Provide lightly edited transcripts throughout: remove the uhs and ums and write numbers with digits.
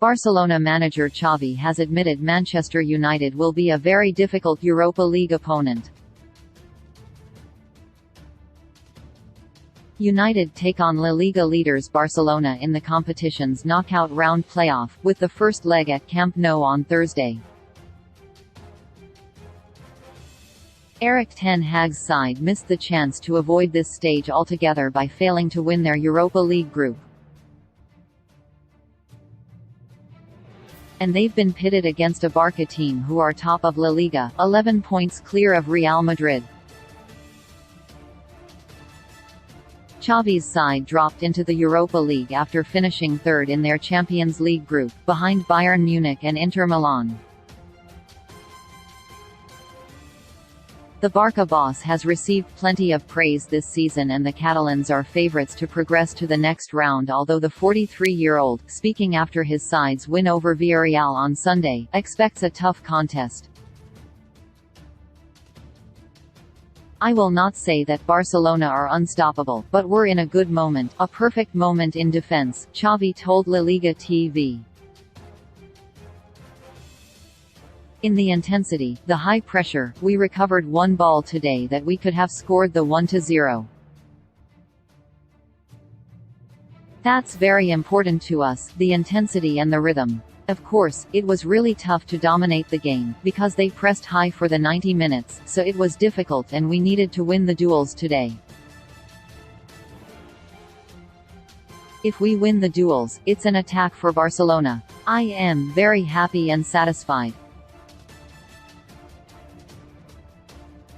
Barcelona manager Xavi has admitted Manchester United will be a very difficult Europa League opponent. United take on La Liga leaders Barcelona in the competition's knockout round playoff, with the first leg at Camp Nou on Thursday. Erik ten Hag's side missed the chance to avoid this stage altogether by failing to win their Europa League group. And they've been pitted against a Barca team who are top of La Liga, 11 points clear of Real Madrid. Xavi's side dropped into the Europa League after finishing third in their Champions League group, behind Bayern Munich and Inter Milan. The Barca boss has received plenty of praise this season, and the Catalans are favourites to progress to the next round, although the 43-year-old, speaking after his side's win over Villarreal on Sunday, expects a tough contest. "I will not say that Barcelona are unstoppable, but we're in a good moment, a perfect moment in defense," Xavi told La Liga TV. "In the intensity, the high pressure, we recovered one ball today that we could have scored the 1-0. That's very important to us, the intensity and the rhythm. Of course, it was really tough to dominate the game, because they pressed high for the 90 minutes, so it was difficult and we needed to win the duels today. If we win the duels, it's an attack for Barcelona. I am very happy and satisfied.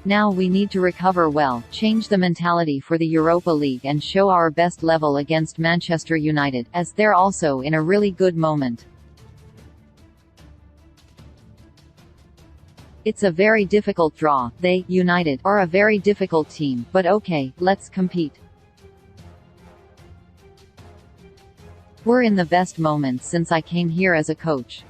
Now we need to recover well, change the mentality for the Europa League and show our best level against Manchester United, as they're also in a really good moment. It's a very difficult draw. They, United, are a very difficult team, but okay, let's compete. We're in the best moment since I came here as a coach.